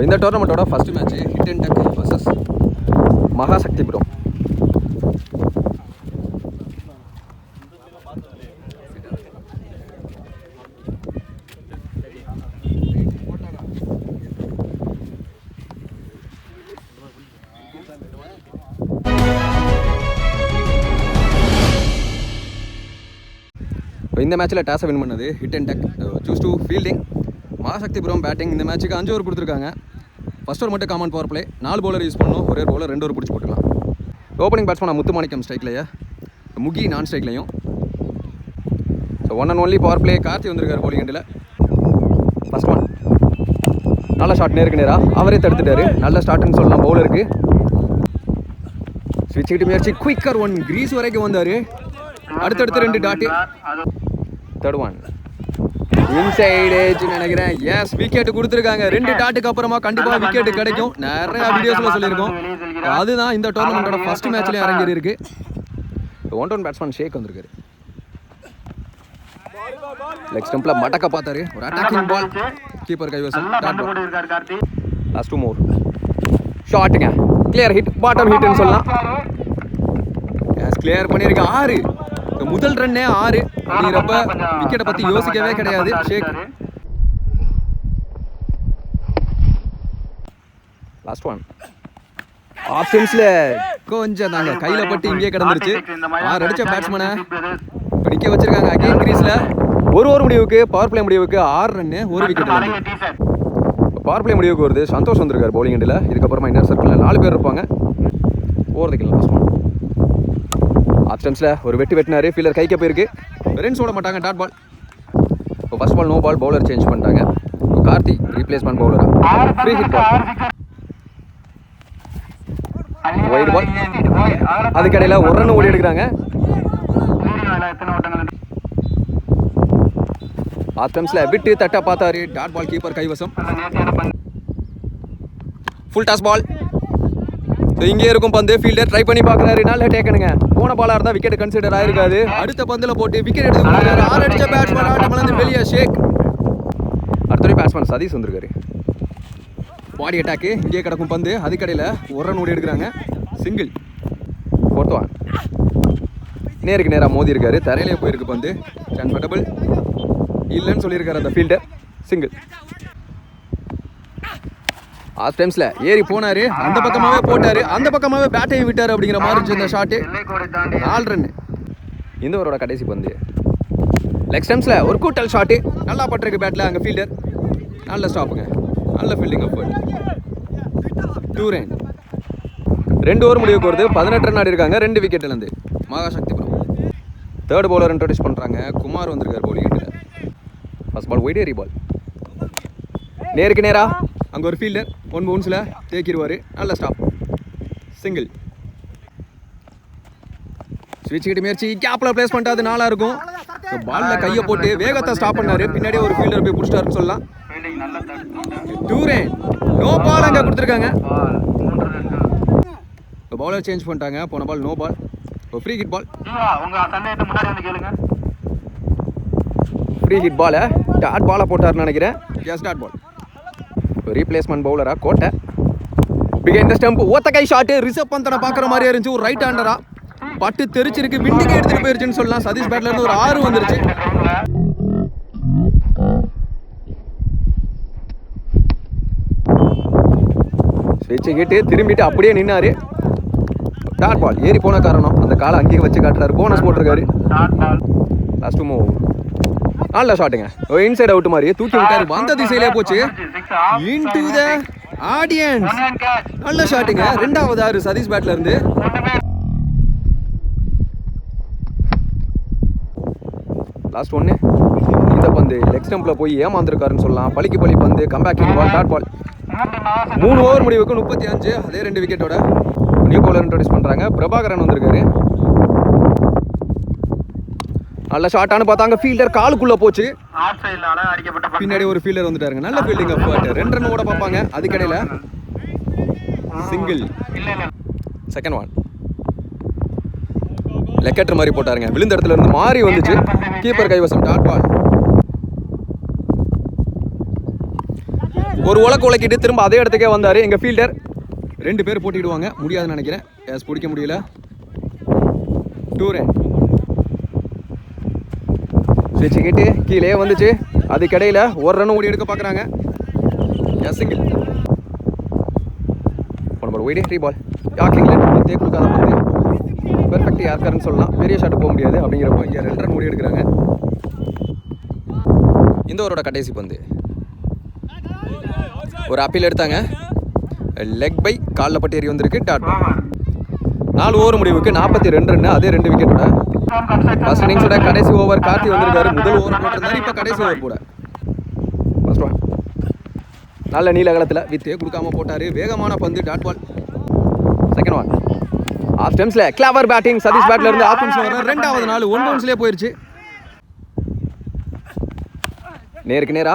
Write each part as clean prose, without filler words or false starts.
இந்த டோர்னமெண்ட்டோட first match hit and duck versus Mahasakthipuram. இந்த மேட்ச்சில் டாஸை வின் பண்ணது hit and duck. Choose to fielding. Mahasakthipuram batting. இந்த மேட்ச்சுக்கு 5 ஓவர் கொடுத்துருக்காங்க. ஃபர்ஸ்ட் ஓவர் மட்டும் common power play. 4 bowler use பண்ணணும். ஒரே பவுலர் 2 ஓவர் பிடிச்சி போட்டுக்கலாம். ஓப்பனிங் பேட்ஸ்மேன் முத்துமாணிக்கம் ஸ்ட்ரைக்லையா, முகி நான் ஸ்ட்ரைக்லையும். So 1 and only power play. Karthi வந்திருக்காரு போலிங் எண்டில். ஃபர்ஸ்ட் ஒன் நல்ல ஷாட், நேருக்கு நேராக அவரே தடுத்துட்டாரு. நல்ல ஸ்டார்ட்னு சொல்லலாம் பவுலருக்கு. ஸ்விட்ச் கிட்ட முயற்சி, குயிக்கர் ஒன், கிரீஸ் வரைக்கும் வந்தார். அடுத்தடுத்து 2 dot. Third one inside edge நினைக்கிறேன். எஸ், விக்கெட் கொடுத்துருக்காங்க. 2 டாட்டுக்கு அப்புறமா கண்டிப்பாக விக்கெட் கிடைக்கும். நிறைய வீடியோஸில் சொல்லியிருக்கோம். அதுதான் இந்த டோர்னமெண்ட்டோட ஃபர்ஸ்ட் மேட்ச்லேயே அரங்கேறி இருக்கு. 1-1 பேட்ஸ்மேன் ஷேக் வந்திருக்காரு. லெக் ஸ்டம்பில் மடக்க பார்த்தாரு. ஒரு அட்டாக்கிங் பால். கீப்பர் கைவசம். லாஸ்ட் 2 more ஷாட்டுங்க. கிளியர் ஹிட், பாட்டம் ஹிட்னு சொல்லலாம். எஸ், கிளியர் பண்ணியிருக்க. 6 முதல் ரன்னே 6 அப்படிங்கிறப்ப விக்கெட்டை பற்றி யோசிக்கவே கிடையாது ஷேக். லாஸ்ட் ஒன் ஆப்ஷன்ஸில் கொஞ்சம் தாங்க கையில் பட்டு இங்கேயே கிடந்துருச்சு. 6 அடித்த பேட்ஸ்மேனை இப்போ நிற்க வச்சிருக்காங்க அகெயின் கிரீஸில். ஒரு ஓவர் முடிவுக்கு, பவர் பிளே முடிவுக்கு 6 ரன்னு, 1 விக்கெட். பவர் பிளே முடிவுக்கு வருது. சந்தோஷ் வந்திருக்காரு பவுலிங் எண்டில். இதுக்கப்புறமா இன்னர் சர்க்கிளில் 4 பேர் இருப்பாங்க. ஓவர்திக்கல லாஸ்ட் ஒன். ஆப்ஷன்ஸில் ஒரு வெட்டினாரு. ஃபீல்டர் கைக்க போயிருக்கு. ரன்ஸ் ஓட மாட்டாங்க. Dot ball. இப்போ first ball no ball. Bowler change பண்ணிட்டாங்க. இப்போ கார்த்தி ரீப்ளேஸ்மெண்ட் பவுலரா. Free hit ball. Wide ball. அதுக்கடையில் 1 ரன் ஓடி எடுக்கிறாங்க. ஆப்ஷன்ஸில் விட்டு தட்ட பார்த்தாரு. Dot ball. கீப்பர் கைவசம். Full toss ball. இங்கே இருக்கும் பந்து. ஃபீல்டர் ட்ரை பண்ணி பார்க்குறாரு. நல்ல டேக்கனுங்க. போன பாலாக இருந்தால் விக்கெட் கன்சிடர் ஆயிருக்காது. அடுத்த பந்தில் போட்டு விக்கெட் எடுத்து கொடுக்குறாரு. 6 அடிச்ச பேட்ஸ்மேன் ஆட்டமிழந்து வெளியே ஷேக். அடுத்த பேட்ஸ்மேன் சதீஷ் வந்திருக்காரு. பாடி அட்டாக்கு. இங்கே கிடக்கும் பந்து. அதுக்கடையில் 1 ரன் ஓடி எடுக்கிறாங்க. சிங்கிள். 4th ஒன் நேருக்கு நேராக மோதி இருக்காரு. தரையிலே போயிருக்கு பந்து. கன்ஃபர்டபுள் இல்லைன்னு சொல்லியிருக்காரு அந்த ஃபீல்டர். சிங்கிள். ஆஃப் டைம்ஸில் ஏறி போனார். அந்த பக்கமாகவே போட்டார். அந்த பக்கமாகவே பேட்டையும் விட்டார் அப்படிங்கிற மாதிரி இருந்துச்சு இந்த ஷாட்டு. 4 ரன்னு. இந்த ஓவரோட கடைசி பந்து. லெக் ஸ்டம்ப்ஸில் ஒரு கூட்டல் ஷாட்டு. நல்லா பட்டிருக்கு பேட்டில். அங்கே ஃபீல்டர் நல்ல ஸ்டாப்புங்க. நல்ல ஃபீல்டிங் அஃபர்ட். 2 ரன். 2 ஓவர் முடிவுக்கு வருது. 18 ரன் ஆடி இருக்காங்க. 2 விக்கெட்லேருந்து மகாசக்திபுரம். தேர்ட் பவுலர் இன்ட்ரோடியூஸ் பண்ணுறாங்க. குமார் வந்திருக்காரு பவுலிங் எண்டில். ஃபர்ஸ்ட் பால் ஒயிட் ஏரி பால். நேருக்கு நேரா அங்கே ஒரு ஃபீல்டர் 1 பவுன்ஸில் தேக்கிடுவார். நல்ல ஸ்டாப். சிங்கிள். ஸ்விட்ச் கிட்ட முயற்சி. கேப்பில் பிளேஸ் பண்ணிட்டு அது 4 இருக்கும். பாலில் கையை போட்டு வேகத்தை ஸ்டாப் பண்ணார். பின்னாடியே ஒரு ஃபீல்டர் போய் பிடிச்சிட்டாருன்னு சொல்லலாம். 2 ரன். நோ பால் அங்கே கொடுத்துருக்காங்க. பவுலர் சேஞ்ச் பண்ணிட்டாங்க. போன ball no ball. Free hit ball. Free hit பாலை டாட் பாலை போட்டார்னு நினைக்கிறேன். Yes, dot ball. ரீப்ளேஸ்மெண்ட் பவுலரா கோட்டை. Behind the stump. ஓத்த கை ஷாட்டு. ரிஷப் பந்தனை பார்க்குற மாதிரியே இருந்துச்சு. ஒரு ரைட் ஹேண்டரா பட்டு தெரிச்சிருக்கு. விண்டிಗೆ எடுத்துட்டு போயிருச்சுன்னு சொல்லலாம். சதீஷ் பேட்ல இருந்து ஒரு 6 வந்துருச்சு. ஸ்விட்சை கேட்டு திரும்பிட்டு அப்படியே நின்னாரு. Dot ball. ஏறி போன காரணம் அந்த காலை அங்கேயே வச்சு காட்டுறாரு. போனஸ் போட்டிருக்காரு. Last move. நல்ல ஷாட்டுங்க. இன்சைட் அவுட் மாதிரி தூக்கி விட்டாரு. வந்த திசையிலே போச்சு. Into the audience. நல்ல ஷாட்டுங்க. 2வது 6 சதீஷ் பேட்ல இருந்து. லாஸ்ட் 1. இந்த பந்து லெக் ஸ்டம்பில் போய் ஏமாந்துருக்காருன்னு சொல்லலாம். பலிக்கு பலி பந்து. கம்பேக்கிங் பால். Dot ball. 3 ஓவர் முடிவுக்கு 35. அதே 2 விக்கெட்டோட நியூ பவுலர் இன்ட்ரோடியூஸ் பண்ணுறாங்க. பிரபாகரன் வந்திருக்காரு. நல்ல ஷாட்டானு பார்த்தாங்க. ஃபீல்டர் காலுக்குள்ளே போச்சு. பின்னாடி ஒரு ஃபீல்டர் வந்துட்டாருங்க. நல்ல ஃபீல்டிங் அஃபர்ட். 2 ரன் ஓட பார்ப்பாங்க. அதுக்கடையில் சிங்கிள். Second one. லெக்கெட்டர் மாதிரி போட்டாருங்க. விழுந்த இடத்துல இருந்து மாறி வந்துச்சு. கீப்பர் கைவசம். Dot ball. ஒரு உலக்கு உலக்கிட்டு திரும்ப அதே இடத்துக்கே வந்தார் எங்கள் ஃபீல்டர். 2 பேர் போட்டிடுவாங்க, முடியாதுன்னு நினைக்கிறேன். எஸ், பிடிக்க முடியல. 2 ரன். ஸ்விட்ச் கிட்டு கீழே வந்துச்சு. அதுக்கிடையில் ஒரு ரன் ஓடி எடுக்க பார்க்குறாங்க. Yes, single. நம்பர் ஒய்டு ரீ பால். யாக்கிங்லேட் பத்தே கொடுக்காத பந்து. பெர்ஃபெக்ட் யாருக்காருன்னு சொல்லலாம். பெரிய ஷாட் போக முடியாது அப்படிங்கிறப்போ இங்கே 2 ரன் ஓடி எடுக்கிறாங்க. இந்த ஓவரோட கடைசி பந்து ஒரு அப்பீல் எடுத்தாங்க. லெக் பை காலில் பட்டு ஏறி வந்திருக்கு. Dot ball. 4 ஓவர் முடிவுக்கு 42 ரன். அதே 2 விக்கெட்டோட ஃபர்ஸ்ட் இன்னிங்ஸோட கடைசி ஓவர் கார்த்தி வந்திருக்காரு. முதல் ஓவர் போட்டிருந்தாரு, இப்போ கடைசி ஓவர் போட. ஃபர்ஸ்ட் ஒன் நல்ல நீல அகலத்தில் வித்தே கொடுக்காம போட்டார். வேகமான பந்து. Dot ball. Second one off ஸ்டெம்ஸில் கிளவர் பேட்டிங். சதீஷ் பேட்ல இருந்து ஆஃப் ஸ்டெம்ஸ் வர 2வது நாள் 1 பவுன்ஸ்லேயே போயிருச்சு. நேருக்கு நேரா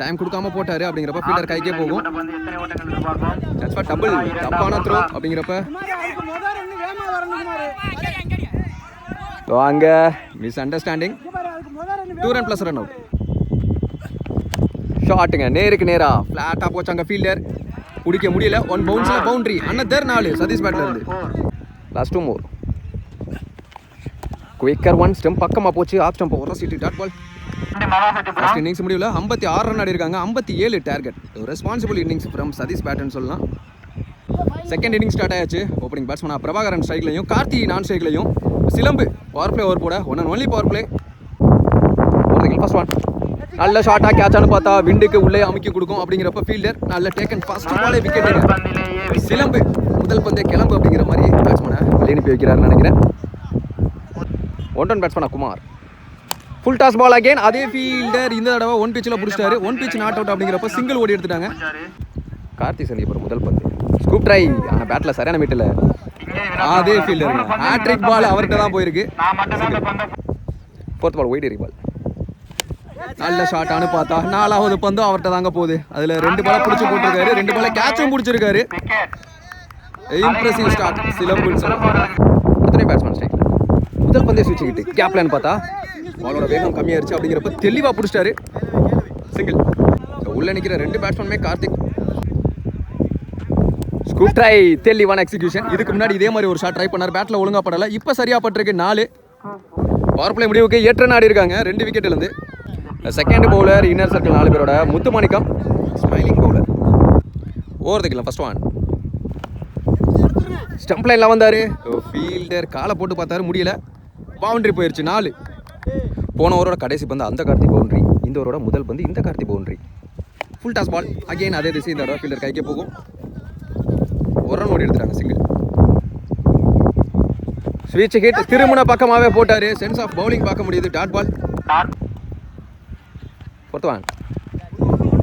டைம் கொடுக்காம போட்டாரு அப்படிங்கிறப்ப ஃபீல்டர் கைக்கே போகும். டபுள் தப்பான த்ரோ அப்படிங்கிறப்ப வாங்க miss understanding. 2 run plus run out. ஷாட்டுங்க நேருக்கு நேரா ஃப்ளாட்டாக போச்சாங்க ஃபீல்டர். பிடிக்க முடியல. 1 பவுன்ஸில் பவுண்டரி. அன்னதர் 4 சதீஷ் பேட்ல இருந்து. லாஸ்ட் 2 மோர். குயிக்கர் 1 ஸ்டெம்ப் பக்கமாக போச்சு. ஆஃப் ஸ்டெம்ப் உரசிட்டு. Dot ball. ஃபர்ஸ்ட் இன்னிங்ஸ் முடிவில் 56 ரன் ஆடிருக்காங்க. 57 target. Responsible innings from Sathish பேட்னு சொல்லலாம். செகண்ட் இன்னிங் ஸ்டார்ட் ஆயாச்சு. ஓப்பனிங் பேட்ஸ்மேன் பிரபாகரன் ஸ்ட்ரைக்லையும் கார்த்தி நான் ஸ்ட்ரைக்லையும். சிலம்பு பவர் பிளே ஓவர் போட. 1 and only power play. First one நல்ல ஷார்ட்டாக கேட்சானு பார்த்தா விண்டுக்கு உள்ளே அமுக்கி கொடுக்கும் அப்படிங்கிறப்ப ஃபீல்டர் நல்ல டேக்கன். ஃபர்ஸ்ட் பாலே விக்கெட். சிலம்பு முதல் பந்தே கிளம்பு அப்படிங்கிற மாதிரி பேட்ஸ்மேனை வழி அனுப்பி வைக்கிறாருன்னு நினைக்கிறேன். 1 ரன் பேட்ஸ்மேனா Kumar. Full toss ball again. அதே ஃபீல்டர் இந்த தடவை 1 பிச்சில் பிடிச்சிட்டாரு. 1 பிச் நாட் அவுட் அப்படிங்கிறப்ப சிங்கிள் ஓடி எடுத்துட்டாங்க. கார்த்தி சந்தியபுரம் முதல் பந்து. Scoop try. ஆனால் பேட்டில் சரியான மீட்டில் அதே ஃபீல்டருங்க. ஹேட்ரிக் பால் அவர்கிட்ட தான் போயிருக்கு. 4th பால் ஒயிட் பால். நல்ல ஷாட்டானு பார்த்தா 4வது பந்தும் அவர்கிட்ட தாங்க போகுது. அதில் 2 பாலை பிடிச்சி போட்டிருக்காரு. 2 பாலை கேட்சும் பிடிச்சிருக்காரு. இம்ப்ரெசிவ் ஸ்டார்ட் சிலம்புன்னு சொல்லலாம். எத்தனை பேட்ஸ்மேன் ஸ்ட்ரைக். முதல் பந்தே சுவிச்சுக்கிட்டு கேப்லன்னு பார்த்தா பாலோட வேகம் கம்மியாயிருச்சு அப்படிங்கிறப்ப தெளிவாக பிடிச்சிட்டாரு. சிங்கிள். உள்ள நிற்கிற 2 பேட்ஸ்மேனுமே கார்த்திக். ஸ்கூப் ட்ரை தெளிவான எக்ஸிகியூஷன். இதுக்கு முன்னாடி இதே மாதிரி ஒரு ஷாட் ட்ரை பண்ணார். பேட்டில் ஒழுங்காக படலை. இப்போ சரியாக பட்டிருக்கு. 4 பவர் பிளே முடிவுக்கு 8 ரன் ஆடி இருக்காங்க 2 விக்கெட்லேருந்து. செகண்ட் பவுலர் இன்னர் சர்க்கிள் 4 பேரோட முத்துமாணிக்கம் ஸ்மைலிங் பவுலர். ஓவர் தைக்கலாம். ஃபர்ஸ்ட் ஒன் ஸ்டம்ப் லைனில் வந்தார். ஃபீல்டர் காலை போட்டு பார்த்தாரு, முடியல. பவுண்டரி போயிடுச்சு. 4. போன ஓவரோட கடைசி பந்து அந்த கார்த்தி பவுண்டரி. இந்த ஓவரோட முதல் பந்து இந்த Karthi boundary. Full toss ball again அதே திசை. இந்த தடவை ஃபீல்டர் கைக்கே போகும். 1 ரன் ஓடி எடுத்துட்டாங்க. சிங்கிள். ஸ்விட்ச் ஹிட் திருமண பக்கமாகவே போட்டார். சென்ஸ் ஆஃப் பவுலிங் பார்க்க முடியுது. Dot ball. 4th ஒன்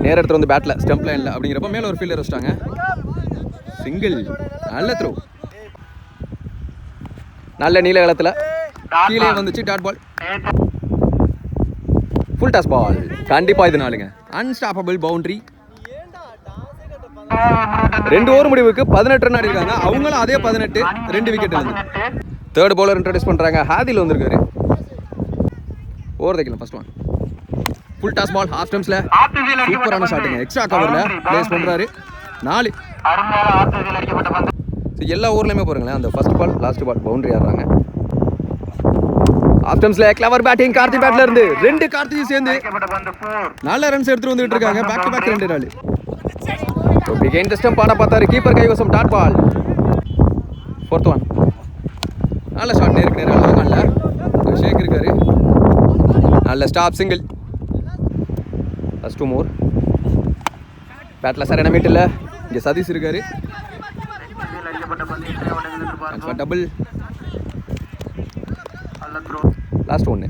நேர எடுத்து வந்து பேட்டில் ஸ்டம்ப் லைனில் அப்படிங்கிறப்ப மேலே ஒரு ஃபீல்டர் வச்சிட்டாங்க. சிங்கிள். நல்ல த்ரோ. நல்ல நீல களத்தில் கீழே வந்துச்சு. Dot ball. Full toss ball. கண்டிப்பாக இது 4ங்க. Unstoppable boundary. 2 ஓவர் முடிவுக்கு 18 ரன் ஆடிருக்காங்க. அவங்களும் அதே 18. 2 விக்கெட் இருந்து. 3rd பவுலர் இன்ட்ரோடியூஸ் பண்ணுறாங்க. ஹாதில் வந்திருக்காரு. ஓவர் தைக்கலாம். First one full toss ball. Off ஸ்டெம்ஸில் சூப்பரான ஷாட்டுங்க. எக்ஸ்ட்ரா கவரில் பிளேஸ் பண்ணுறாரு. 4. எல்லா ஊர்லையுமே போகிறீங்களேன் அந்த first ball last ball boundary ஆடுறாங்க. ஆஃப் ஸ்டெம்ஸில் கிளவர் பேட்டிங் கார்த்தி பேட்ல இருந்து 2 கார்த்தியும் சேர்ந்து நல்ல ரன்ஸ் எடுத்துட்டு வந்துட்டு இருக்காங்க. பேக் டு பேக் 2 நாள். பிகைன் தி ஸ்டம்ப் ஆட பார்த்தாரு. கீப்பர் கைவசம். Dot ball. 4th ஒன் நல்ல ஷாட். நேருக்கு நேரம் லாங் ஆன்ல ஷேக் இருக்காரு. நல்ல ஸ்டாப். சிங்கிள். First 2 more. பேட்டில் சரியான மீட் இல்லை. இங்கே சதீஷ் இருக்காரு. டபுள். லாஸ்ட் 1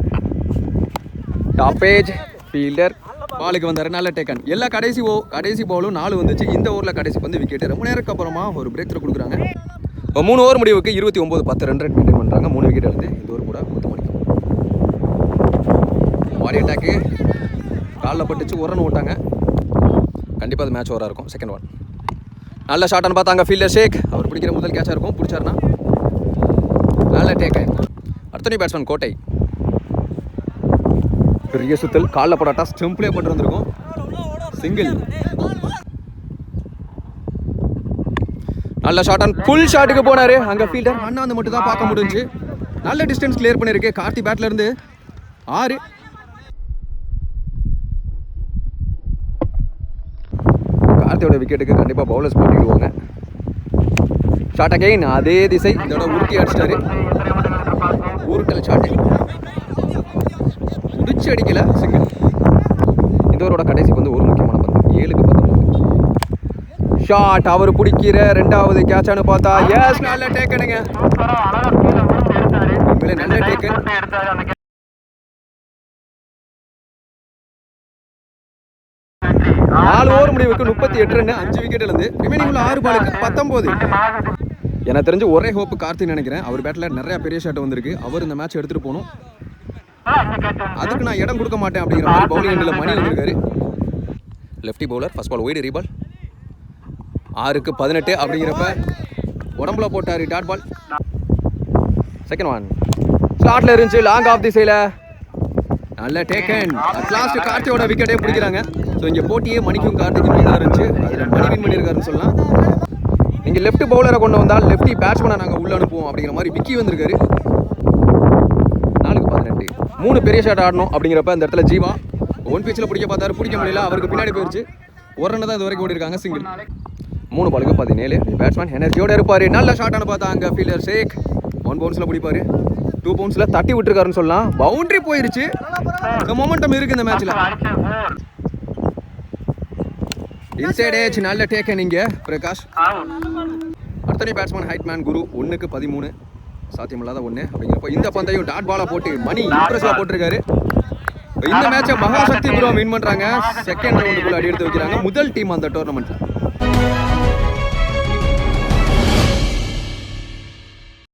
டாப் பேஜ். ஃபீல்டர் பாலுக்கு வந்தார். நல்ல டேக்கன். எல்லா கடைசி பாலும் 4 வந்துச்சு. இந்த ஓவரில் கடைசி வந்து விக்கெட். ரொம்ப நேரத்துக்கு அப்புறமா ஒரு பிரேக் த்ரூ கொடுக்குறாங்க. 3 ஓவர் முடிவுக்கு 29-10 ரன் ரேட் மெயின்டைன் பண்ணுறாங்க. 3 விக்கெட் இருந்து இந்த ஓவர் கூட முத்துமாணிக்கம். பாடி அட்டாக்கு காலில் பட்டுச்சு. 1 ரன் ஓட்டாங்க. கண்டிப்பாக அது மேட்ச் ஓவராக இருக்கும். செகண்ட் ஒன் நல்ல ஷாட்டானு பார்த்தாங்க. ஃபீல்டர் ஷேக். அவர் பிடிக்கிற முதல் கேட்சாக இருக்கும். பிடிச்சாருன்னா நல்ல டேக். அடுத்த பேட்ஸ்மேன் கோட்டை. பெரிய சுத்தல். காலில் போடாட்டா ஸ்டெம்ப்லேயே போட்டு வந்திருக்கும். சிங்கிள். நல்ல ஷாட் அண்ட் ஃபுல் ஷாட்டுக்கு போனாரு. அங்கே ஃபீல்டர் அண்ணாந்து மட்டும் தான் பார்க்க முடிஞ்சு. நல்ல டிஸ்டன்ஸ் கிளியர் பண்ணியிருக்கு கார்த்தி பேட்ல இருந்து. 6 கார்த்தியோட விக்கெட்டுக்கு கண்டிப்பாக பவுலர்ஸ் போட்டிடுவாங்க. ஷாட் அகைன் அதே திசை. இதோட உருட்டி அடிச்சிட்டாரு. ஊருட்டல் ஷாட்டு முடிச்சு அடிக்கல, சிங்கிள். இதோட கடைசி வந்து ஒரு முக்கியமான பந்து. 7-19 ஷாட். அவர் பிடிக்கிற 2வது கேட்சானு பார்த்தா எஸ், நல்ல டேக்கனுங்க. நல்ல டேக்கன். 4 ஓவர் முடிவுக்கு 38 ரன், 5 விக்கெட் இழந்து ரிமைனிங் உள்ள 6 பாலுக்கு 19. எனக்கு தெரிஞ்சு ஒரே ஹோப் கார்த்தி நினைக்கிறேன். அவர் பேட்ல நிறைய பெரிய ஷாட் வந்திருக்கு. அவர் இந்த மேட்ச் எடுத்துட்டு போகணும். அதுக்கு நான் இடம் கொடுக்க மாட்டேன் அப்படிங்கிற மாதிரி பவுலிங் எண்டில் மணி வந்திருக்காரு. Lefty bowler first ball wide ரீபால். 6-18 அப்படிங்கிறப்ப உடம்புல போட்டார் டாட் பால். செகண்ட் ஒன் ஸ்லாட்ல இருந்துச்சு, லாங் ஆஃப் திசையில் நல்ல டேக்கன். அட் லாஸ்ட் கார்த்தியோட விக்கெட்டே பிடிக்கிறாங்க. ஸோ இங்கே போட்டியே மணிக்கும் கார்த்திக்கும் தான் இருந்துச்சு. அதில் மணி வின் பண்ணியிருக்காருன்னு சொல்லலாம். நீங்கள் லெஃப்ட் பவுலரை கொண்டு வந்தால் லெஃப்டி பேட்ஸ்மேனை நாங்கள் உள்ள அனுப்புவோம் அப்படிங்கிற மாதிரி விக்கி வந்திருக்காரு. 4-18 3 பெரிய ஷாட் ஆடணும் அப்படிங்கிறப்ப இந்த இடத்துல ஜீவா ஒன் பிச்சில் பிடிக்க பார்த்தாரு, பிடிக்க முடியல. அவருக்கு பின்னாடி போயிடுச்சு. ஒரு ரன் தான் இது வரைக்கும் ஓடி இருக்காங்க, சிங்கிள். 3 பாலுக்கு 17. பேட்ஸ்மேன் எனர்ஜியோட இருப்பார். நல்ல ஷாட்டானு பார்த்தா அங்கே ஃபீல்டர் ஷேக் 1 பவுன்ஸில் பிடிப்பாரு. 2 பவுன்ஸில் தட்டி விட்டுருக்காருன்னு சொல்லலாம். பவுண்டரி போயிருச்சு. இந்த மொமெண்டம் இருக்கு இந்த மேட்ச்ல. இன்சைட் ஏஜ் நல்ல டேக்கன் இங்கே பிரகாஷ். அடுத்தனி பேட்ஸ்மேன் ஹைட்மேன் குரு 1-13 சாத்தியமில்லாத 1 அப்படிங்கிறப்ப இந்த பந்தையும் டாட் பாலா போட்டு மணி இம்ப்ரெஸ்ஸா போட்டிருக்காரு. இந்த மேட்சை மகாசக்தி குரு வின் பண்றாங்க. செகண்ட் ரவுண்டுக்குள்ள அடி எடுத்து வைக்கிறாங்க. முதல் டீம் அந்த டோர்னமெண்ட்ல.